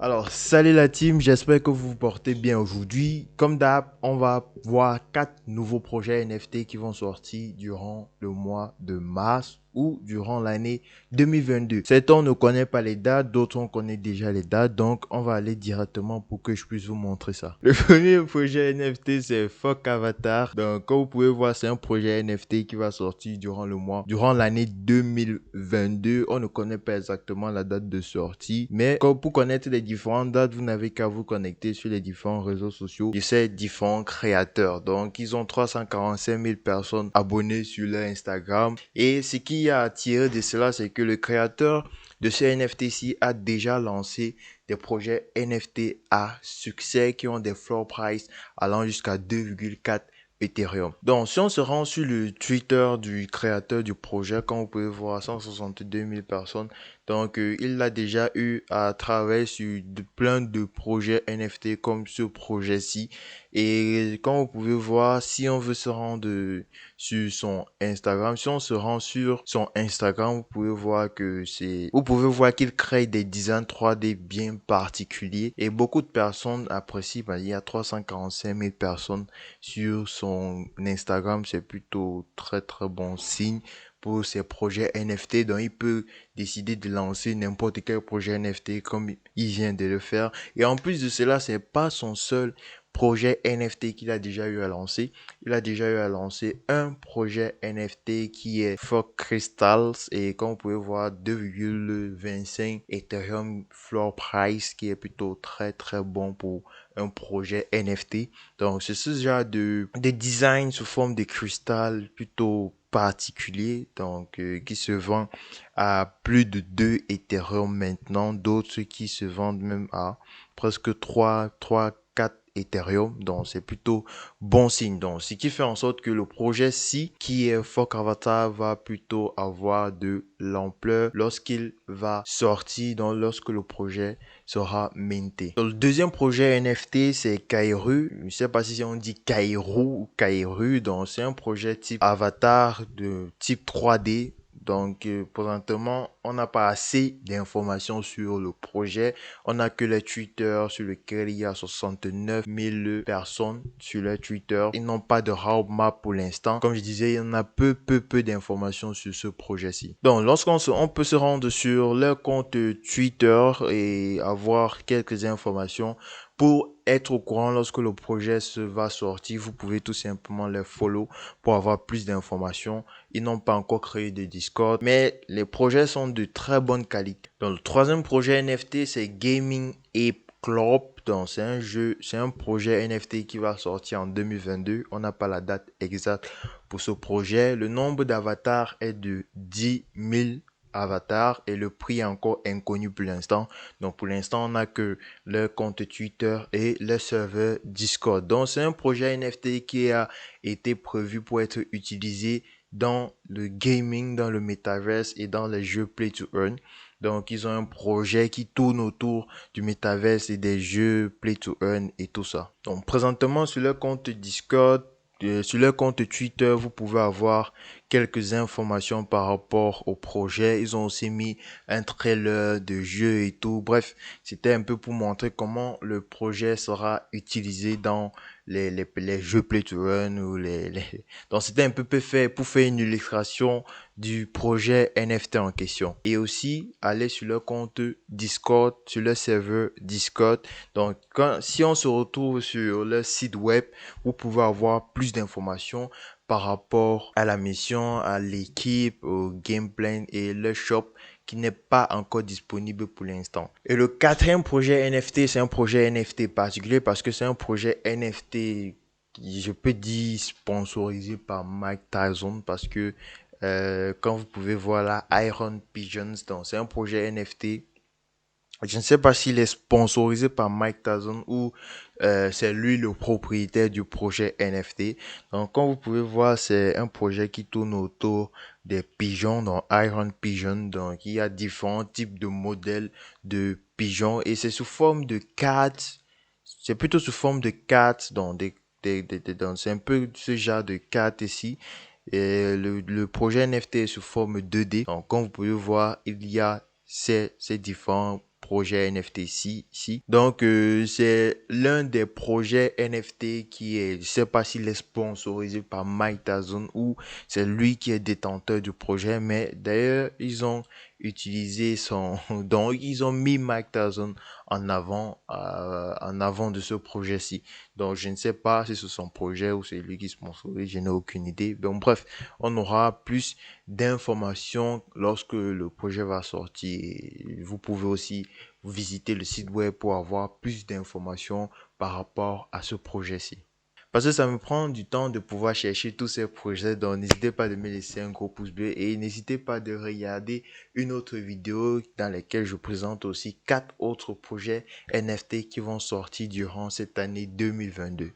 Alors, salut la team, j'espère que vous vous portez bien aujourd'hui. Comme d'hab, on va voir 4 nouveaux projets NFT qui vont sortir durant le mois de mars ou durant l'année 2022. Certains ne connaissent pas les dates, d'autres on connaît déjà les dates, donc on va aller directement pour que je puisse vous montrer ça. Le premier projet NFT, c'est Fuck Avatar. Donc, comme vous pouvez voir, c'est un projet NFT qui va sortir durant l'année 2022. On ne connaît pas exactement la date de sortie, mais comme pour connaître les différentes dates, vous n'avez qu'à vous connecter sur les différents réseaux sociaux de ces différents créateurs. Donc, ils ont 345 000 personnes abonnées sur leur Instagram. Et ce qui a attiré de cela, c'est que le créateur de ce NFT-ci a déjà lancé des projets NFT à succès qui ont des floor price allant jusqu'à 2,4 Ethereum. Donc, si on se rend sur le Twitter du créateur du projet, comme vous pouvez voir, 162 000 personnes. Donc, il a déjà eu à travailler sur plein de projets NFT comme ce projet-ci. Et comme vous pouvez voir, si on veut se rendre sur son Instagram, si on se rend sur son Instagram, vous pouvez voir qu'il crée des designs 3D bien particuliers et beaucoup de personnes apprécient. Il y a 345 000 personnes sur son Instagram, c'est plutôt très très bon signe pour ses projets NFT. Donc, il peut décider de lancer n'importe quel projet NFT comme il vient de le faire. Et en plus de cela, c'est pas son seul projet NFT qu'il a déjà eu à lancer. Il a déjà eu à lancer un projet NFT qui est Fog Crystals et comme vous pouvez voir 2,25 Ethereum floor price qui est plutôt très très bon pour un projet NFT. Donc c'est ce genre de design sous forme de cristal plutôt particulier donc qui se vend à plus de 2 Ethereum maintenant, d'autres qui se vendent même à presque 4 Ethereum, donc c'est plutôt bon signe. Donc, ce qui fait en sorte que le projet-ci, qui est Fork Avatar, va plutôt avoir de l'ampleur lorsqu'il va sortir, donc lorsque le projet sera minté. Donc, le deuxième projet NFT, c'est Kairu. Je ne sais pas si on dit Kairu ou Kairu, donc c'est un projet type avatar de type 3D. Donc, présentement, on n'a pas assez d'informations sur le projet. On n'a que les Twitter sur lequel il y a 69 000 personnes sur le Twitter. Ils n'ont pas de roadmap pour l'instant. Comme je disais, il y en a peu d'informations sur ce projet-ci. Donc, on peut se rendre sur leur compte Twitter et avoir quelques informations pour être au courant lorsque le projet va sortir. Vous pouvez tout simplement les follow pour avoir plus d'informations. Ils n'ont pas encore créé de Discord, mais les projets sont de très bonne qualité. Donc, le troisième projet NFT, c'est Gaming Ape Club. Donc, c'est un projet NFT qui va sortir en 2022. On n'a pas la date exacte pour ce projet. Le nombre d'avatars est de 10 000 avatars et le prix est encore inconnu pour l'instant. Donc, pour l'instant, on n'a que le compte Twitter et le serveur Discord. Donc, c'est un projet NFT qui a été prévu pour être utilisé dans le gaming, dans le metaverse et dans les jeux Play to Earn. Donc, ils ont un projet qui tourne autour du metaverse et des jeux Play to Earn et tout ça. Donc, présentement, sur leur compte Discord, sur leur compte Twitter, vous pouvez avoir quelques informations par rapport au projet. Ils ont aussi mis un trailer de jeu et tout. Bref, c'était un peu pour montrer comment le projet sera utilisé dans les jeux Play to Earn ou Donc, c'était un peu fait pour faire une illustration du projet NFT en question. Et aussi, aller sur leur compte Discord, sur leur serveur Discord. Donc, si on se retrouve sur leur site web, vous pouvez avoir plus d'informations par rapport à la mission, à l'équipe, au gameplay et le shop qui n'est pas encore disponible pour l'instant. Et le quatrième projet NFT, c'est un projet NFT particulier parce que c'est un projet NFT, je peux dire, sponsorisé par Mike Tyson parce que quand vous pouvez voir là, Iron Pigeons, donc c'est un projet NFT. Je ne sais pas s'il est sponsorisé par Mike Tyson ou c'est lui le propriétaire du projet NFT. Donc, comme vous pouvez voir, c'est un projet qui tourne autour des pigeons, donc Iron Pigeon. Donc, il y a différents types de modèles de pigeons et c'est sous forme de cartes. C'est plutôt sous forme de cartes, donc donc c'est un peu ce genre de cartes ici. Et le projet NFT est sous forme 2D. Donc, comme vous pouvez voir, il y a ces différents projet NFT ici. Donc, c'est l'un des projets NFT qui est, je sais pas s'il est sponsorisé par Mike Tyson ou c'est lui qui est détenteur du projet, mais d'ailleurs, ils ont utilisé son, donc ils ont mis Mike Tyson en avant de ce projet-ci. Donc, je ne sais pas si c'est son projet ou c'est lui qui sponsorise, je n'ai aucune idée. Donc, bref, on aura plus d'informations lorsque le projet va sortir. Vous pouvez aussi visiter le site web pour avoir plus d'informations par rapport à ce projet-ci. Parce que ça me prend du temps de pouvoir chercher tous ces projets, donc n'hésitez pas de me laisser un gros pouce bleu et n'hésitez pas de regarder une autre vidéo dans laquelle je présente aussi 4 autres projets NFT qui vont sortir durant cette année 2022.